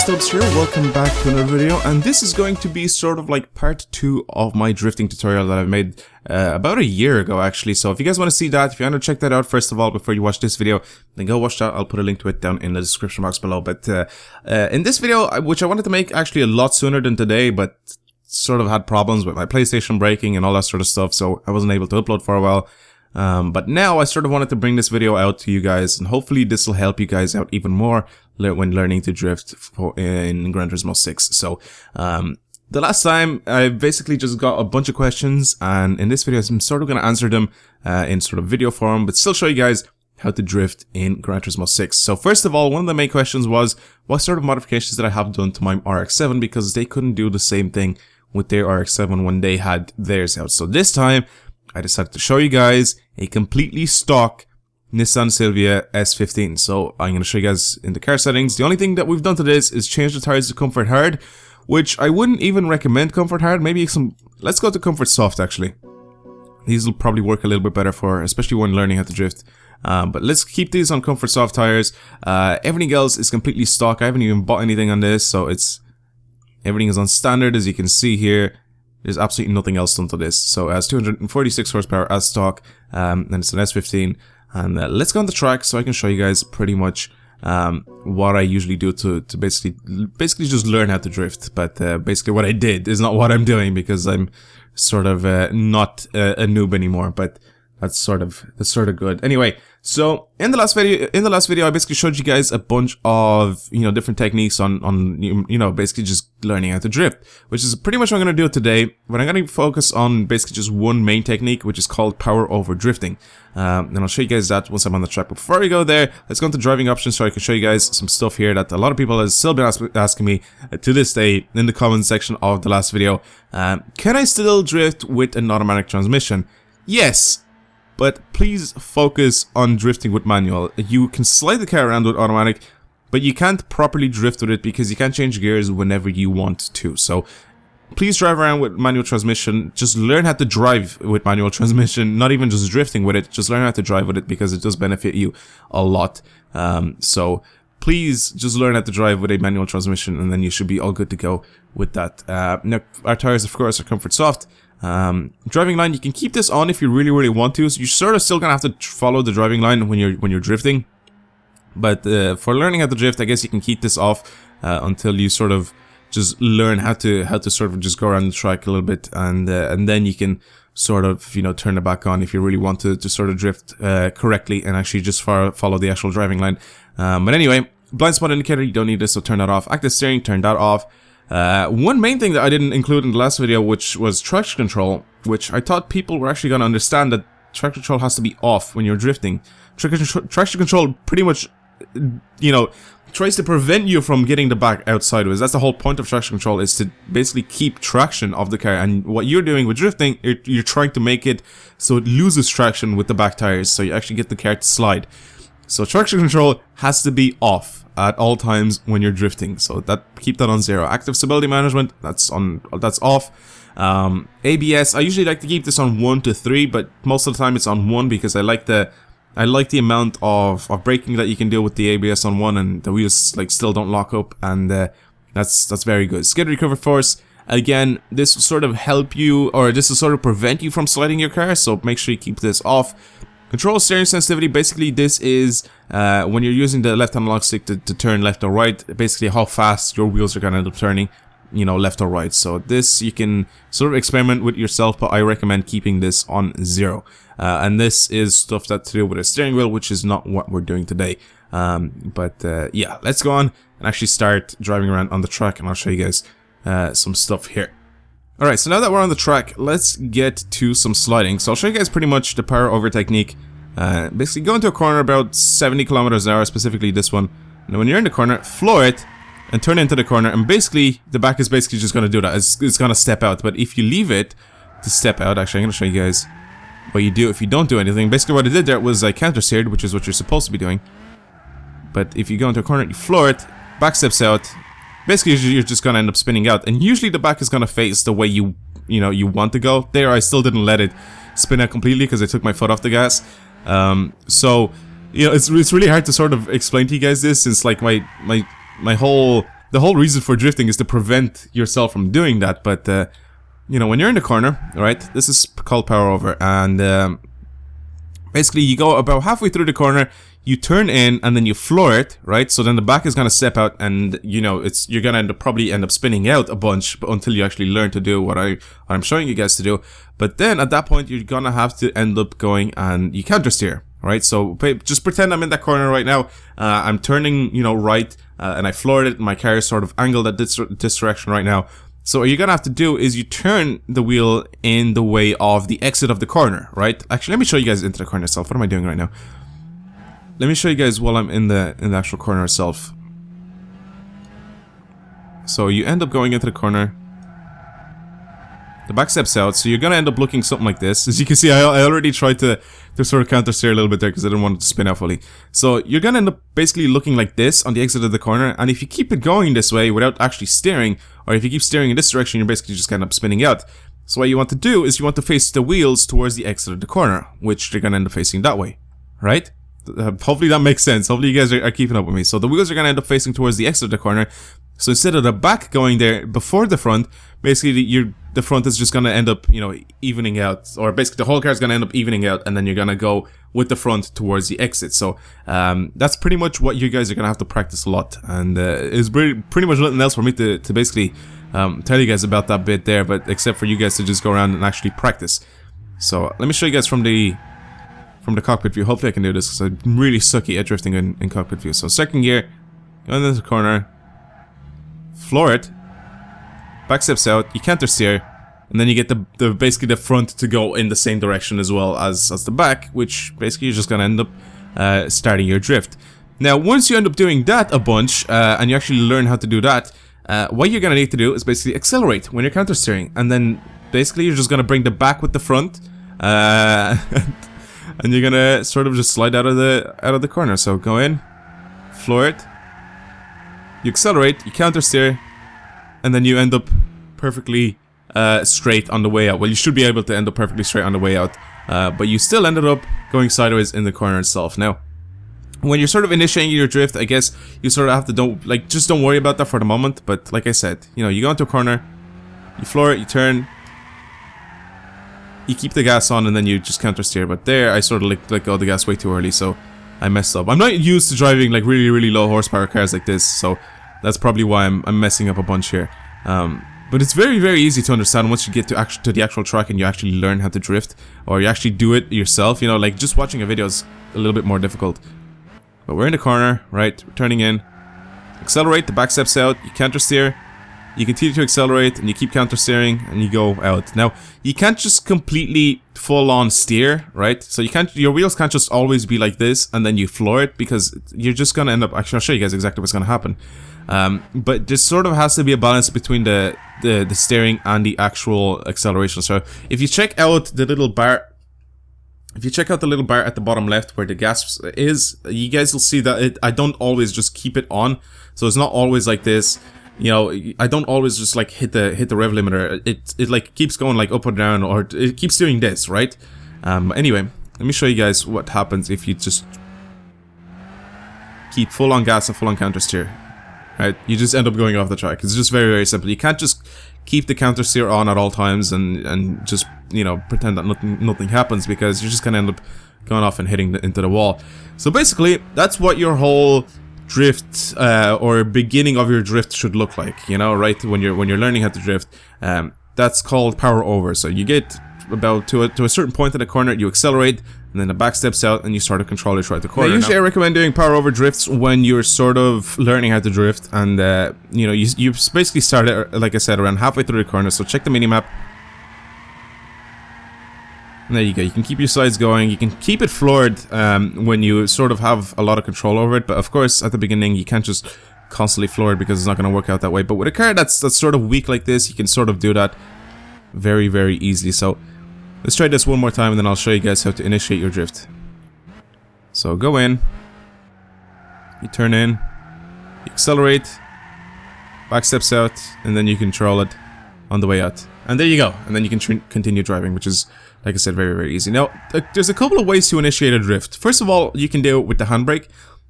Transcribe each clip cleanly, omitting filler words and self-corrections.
Stubbs here, welcome back to another video, and this is going to be sort of like part 2 of my drifting tutorial that I've made about a year ago actually. So if you guys want to see that, if you want to check that out first of all before you watch this video, then go watch that. I'll put a link to it down in the description box below. But in this video, which I wanted to make actually a lot sooner than today, but sort of had problems with my PlayStation breaking and all that sort of stuff, so I wasn't able to upload for a while. But now I sort of wanted to bring this video out to you guys, and hopefully this will help you guys out even more when learning to drift in Gran Turismo 6. So, the last time I basically just got a bunch of questions, and in this video I'm sort of going to answer them in sort of video form, but still show you guys how to drift in Gran Turismo 6. So first of all, one of the main questions was, what sort of modifications did I have done to my RX-7, because they couldn't do the same thing with their RX-7 when they had theirs out. So this time I decided to show you guys a completely stock Nissan Silvia S15. So I'm going to show you guys in the car settings. The only thing that we've done to this is change the tires to Comfort Hard, which I wouldn't even recommend Comfort Hard. Maybe let's go to Comfort Soft actually. These will probably work a little bit better for, especially when learning how to drift. But let's keep these on Comfort Soft tires. Everything else is completely stock. I haven't even bought anything on this, so everything is on standard, as you can see here. There's absolutely nothing else done to this. So it has 246 horsepower as stock, and it's an S15. And let's go on the track so I can show you guys pretty much what I usually do to basically just learn how to drift. But basically what I did is not what I'm doing, because I'm sort of not a noob anymore. But that's sort of good. Anyway, so in the last video I basically showed you guys a bunch of, you know, different techniques on you know, basically just learning how to drift, which is pretty much what I'm going to do today. But I'm going to focus on basically just one main technique, which is called power over drifting. And I'll show you guys that once I'm on the track. But before we go there, let's go into driving options so I can show you guys some stuff here that a lot of people have still been asking me to this day in the comment section of the last video. Can I still drift with an automatic transmission? Yes. But please focus on drifting with manual. You can slide the car around with automatic, but you can't properly drift with it because you can't change gears whenever you want to. So please drive around with manual transmission. Just learn how to drive with manual transmission, not even just drifting with it. Just learn how to drive with it because it does benefit you a lot. So please just learn how to drive with a manual transmission, and then you should be all good to go with that. Now, our tires, of course, are Comfort Soft. Driving line, you can keep this on if you really want to, so you're sort of still gonna have to follow the driving line when you're drifting. But for learning how to drift, I guess you can keep this off until you sort of just learn how to sort of just go around the track a little bit, and then you can sort of, you know, turn it back on if you really want to sort of drift correctly and actually just follow the actual driving line. But anyway, blind spot indicator, you don't need this, so turn that off. Active steering, turn that off. One main thing that I didn't include in the last video, which was traction control, which I thought people were actually going to understand, that traction control has to be off when you're drifting. Traction control pretty much, you know, tries to prevent you from getting the back out sideways. That's the whole point of traction control, is to basically keep traction of the car. And what you're doing with drifting, you're trying to make it so it loses traction with the back tires, so you actually get the car to slide. So traction control has to be off at all times when you're drifting, so keep that on 0. Active stability management, that's off. ABS, I usually like to keep this on 1 to 3, but most of the time it's on 1 because I like the amount of braking that you can do with the ABS on 1, and the wheels like still don't lock up, and that's very good. Skid recover force, again, this will sort of help you, or this will sort of prevent you from sliding your car, so make sure you keep this off. Control steering sensitivity, basically this is when you're using the left analog stick to turn left or right, basically how fast your wheels are going to end up turning, you know, left or right. So this you can sort of experiment with yourself, but I recommend keeping this on 0. And this is stuff that's to do with a steering wheel, which is not what we're doing today. Yeah, let's go on and actually start driving around on the track, and I'll show you guys some stuff here. Alright, so now that we're on the track, let's get to some sliding. So I'll show you guys pretty much the power over technique. Basically go into a corner about 70 kilometers an hour, specifically this one. And when you're in the corner, floor it and turn into the corner, and basically the back is basically just going to do that. It's going to step out. But if you leave it to step out, actually I'm going to show you guys what you do if you don't do anything. Basically what I did there was I counter steered, which is what you're supposed to be doing. But if you go into a corner, you floor it, back steps out. Basically, you're just gonna end up spinning out, and usually the back is gonna face the way you want to go. There, I still didn't let it spin out completely because I took my foot off the gas. So, you know, it's really hard to sort of explain to you guys this, since like my whole the whole reason for drifting is to prevent yourself from doing that. But you know, when you're in the corner, right, this is called power over, and basically you go about halfway through the corner, you turn in, and then you floor it, right? So then the back is gonna step out, and you know, you're gonna probably end up spinning out a bunch until you actually learn to do what I'm showing you guys to do. But then at that point, you're gonna have to end up going and you counter steer, right? So just pretend I'm in that corner right now. I'm turning, you know, right, and I floored it. My car is sort of angled at this direction right now. So what you're gonna have to do is you turn the wheel in the way of the exit of the corner, right? Actually, let me show you guys into the corner itself. What am I doing right now? Let me show you guys while I'm in the actual corner itself. So you end up going into the corner. The back steps out, so you're gonna end up looking something like this. As you can see, I already tried to sort of counter steer a little bit there because I didn't want it to spin out fully. So you're gonna end up basically looking like this on the exit of the corner, and if you keep it going this way without actually steering, or if you keep steering in this direction, you're basically just gonna end up spinning out. So what you want to do is you want to face the wheels towards the exit of the corner, which they're gonna end up facing that way, right? Hopefully that makes sense. Hopefully you guys are keeping up with me. So the wheels are going to end up facing towards the exit of the corner. So instead of the back going there before the front, basically the front is just going to end up, you know, evening out. Or basically the whole car is going to end up evening out, and then you're going to go with the front towards the exit. So that's pretty much what you guys are going to have to practice a lot. And it's pretty much nothing else for me to basically tell you guys about that bit there, but except for you guys to just go around and actually practice. So let me show you guys from the cockpit view. Hopefully I can do this because I'm really sucky at drifting in cockpit view. So second gear, go into the corner, floor it, back steps out, you counter steer, and then you get the basically the front to go in the same direction as well as the back, which basically you're just gonna end up starting your drift. Now once you end up doing that a bunch, and you actually learn how to do that, what you're gonna need to do is basically accelerate when you're counter steering, and then basically you're just gonna bring the back with the front, and you're gonna sort of just slide out of the corner. So go in, floor it, you accelerate, you counter steer, and then you end up perfectly straight on the way out. Well, you should be able to end up perfectly straight on the way out, but you still ended up going sideways in the corner itself. Now, when you're sort of initiating your drift, I guess you sort of have to just don't worry about that for the moment. But like I said, you know, you go into a corner, you floor it, you turn, you keep the gas on, and then you just counter steer. But there, I sort of let go of the gas way too early, so I messed up. I'm not used to driving like really low horsepower cars like this, so that's probably why I'm messing up a bunch here. But it's very easy to understand once you get to the actual track and you actually learn how to drift, or you actually do it yourself. You know, like just watching a video is a little bit more difficult. But we're in the corner, right? We're turning in. Accelerate, the back steps out, you counter steer. You continue to accelerate, and you keep counter steering, and you go out. Now, you can't just completely full-on steer, right? So your wheels can't just always be like this, and then you floor it, because you're just gonna end up. Actually, I'll show you guys exactly what's gonna happen. But there sort of has to be a balance between the steering and the actual acceleration. So if you check out the little bar. If you check out the little bar at the bottom left where the gas is, you guys will see that I don't always just keep it on. So it's not always like this. You know, I don't always just like hit the rev limiter. It like keeps going like up or down, or it keeps doing this, right? Anyway, let me show you guys what happens if you just keep full on gas and full on counter steer. Right? You just end up going off the track. It's just very simple. You can't just keep the counter steer on at all times and just, you know, pretend that nothing happens, because you're just gonna end up going off and hitting into the wall. So basically, that's what your whole drift or beginning of your drift should look like, you know, right? When you're learning how to drift, that's called power over. So you get about to a certain point in the corner, you accelerate, and then the back steps out, and you start to control it throughout the corner. Now, usually I recommend doing power over drifts when you're sort of learning how to drift, and you know, you basically start it, like I said, around halfway through the corner. So check the minimap. And there you go. You can keep your sides going. You can keep it floored when you sort of have a lot of control over it. But of course, at the beginning, you can't just constantly floor it, because it's not going to work out that way. But with a car that's sort of weak like this, you can sort of do that very easily. So let's try this one more time, and then I'll show you guys how to initiate your drift. So go in, you turn in, you accelerate, back steps out, and then you control it on the way out. And there you go. And then you can continue driving, which is, like I said, very easy. Now, there's a couple of ways to initiate a drift. First of all, you can do it with the handbrake.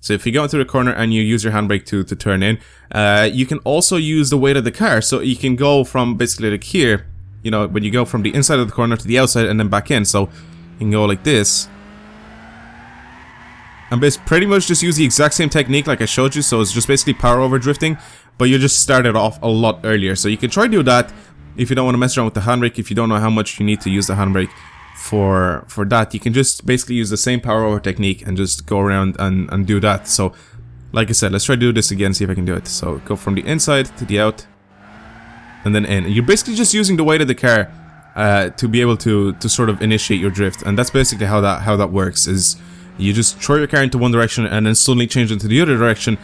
So if you go into the corner and you use your handbrake to turn in, you can also use the weight of the car. So you can go from basically like here, you know, when you go from the inside of the corner to the outside and then back in. So you can go like this. And pretty much just use the exact same technique like I showed you. So it's just basically power over drifting, but you just started off a lot earlier. So you can try to do that if you don't want to mess around with the handbrake. If you don't know how much you need to use the handbrake for that, you can just basically use the same power over technique and just go around and do that. So like I said, let's try to do this again, see if I can do it. So go from the inside to the out and then in. You're basically just using the weight of the car to be able to sort of initiate your drift, and that's basically how that works. Is you just throw your car into one direction and then suddenly change into the other direction,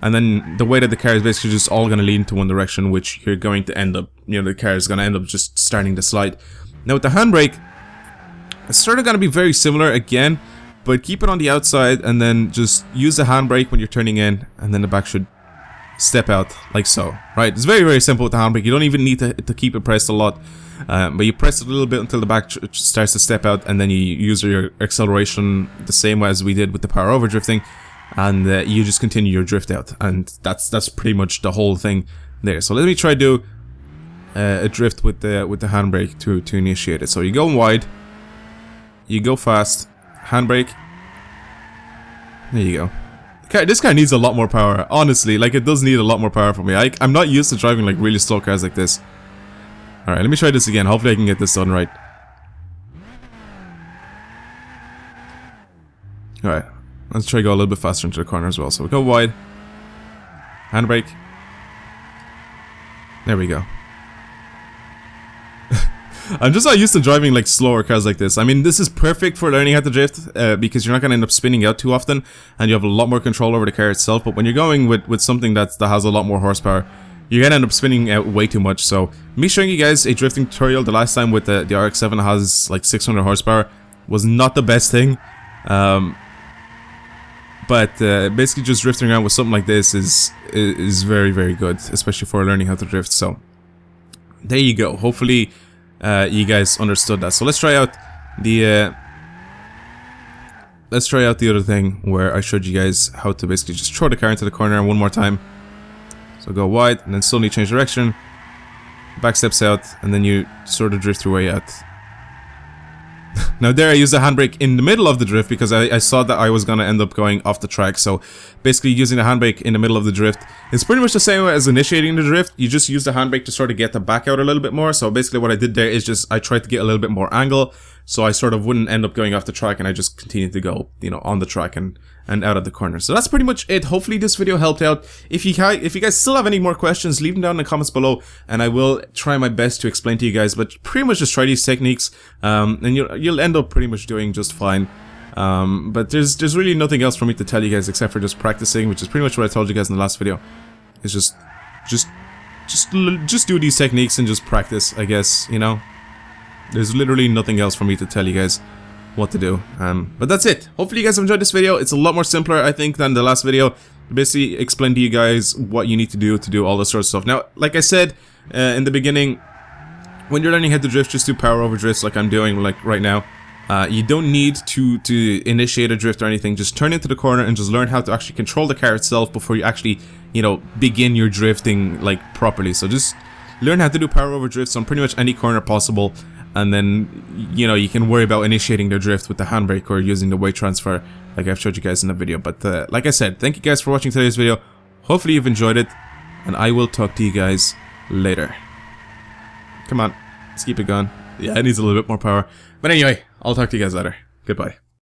and then the weight of the car is basically just all going to lean to one direction, which you're going to end up, you know, the car is going to end up just starting to slide. Now with the handbrake, it's sort of going to be very similar again, but keep it on the outside and then just use the handbrake when you're turning in, and then the back should step out like so, right? It's very, very simple with the handbrake. You don't even need to keep it pressed a lot, but you press it a little bit until the back starts to step out, and then you use your acceleration the same way as we did with the power over drifting, and you just continue your drift out, and that's pretty much the whole thing there. So let me try to do a drift with the handbrake to initiate it. So you go wide, you go fast, handbrake. There you go. This car needs a lot more power, honestly. Like, it does need a lot more power from me. I'm not used to driving like really slow cars like this. Alright, let me try this again. Hopefully I can get this done right. Alright, let's try to go a little bit faster into the corner as well. So we go wide, handbrake. There we go. I'm just not used to driving like slower cars like this. I mean, this is perfect for learning how to drift because you're not going to end up spinning out too often, and you have a lot more control over the car itself. But when you're going with something that has a lot more horsepower, you're going to end up spinning out way too much. So me showing you guys a drifting tutorial the last time with the RX-7 has like 600 horsepower was not the best thing. But basically just drifting around with something like this is very, very good, especially for learning how to drift. So there you go. Hopefully you guys understood that. So let's try out the other thing where I showed you guys how to basically just throw the car into the corner one more time. So go wide and then suddenly change direction, back steps out, and then you sort of drift your way out. Now there I used the handbrake in the middle of the drift because I saw that I was gonna end up going off the track. So basically using the handbrake in the middle of the drift is pretty much the same way as initiating the drift. You just use the handbrake to sort of get the back out a little bit more. So basically what I did there is just I tried to get a little bit more angle, so I sort of wouldn't end up going off the track, and I just continued to go, you know, on the track and out of the corner. So that's pretty much it. Hopefully this video helped out. If you guys still have any more questions, leave them down in the comments below, and I will try my best to explain to you guys. But pretty much just try these techniques, and you'll end up pretty much doing just fine. But there's really nothing else for me to tell you guys except for just practicing, which is pretty much what I told you guys in the last video. It's just do these techniques and just practice, I guess, you know. There's literally nothing else for me to tell you guys what to do. But that's it. Hopefully you guys have enjoyed this video. It's a lot more simpler, I think, than the last video. Basically explain to you guys what you need to do all this sort of stuff. Now, like I said in the beginning, when you're learning how to drift, just do power over drifts like I'm doing like right now. You don't need to initiate a drift or anything. Just turn into the corner and just learn how to actually control the car itself before you actually, you know, begin your drifting like properly. So just learn how to do power over drifts on pretty much any corner possible, and then, you know, you can worry about initiating the drift with the handbrake or using the weight transfer like I've showed you guys in the video. But like I said, thank you guys for watching today's video. Hopefully you've enjoyed it, and I will talk to you guys later. Come on, let's keep it going. Yeah, it needs a little bit more power. But anyway, I'll talk to you guys later. Goodbye.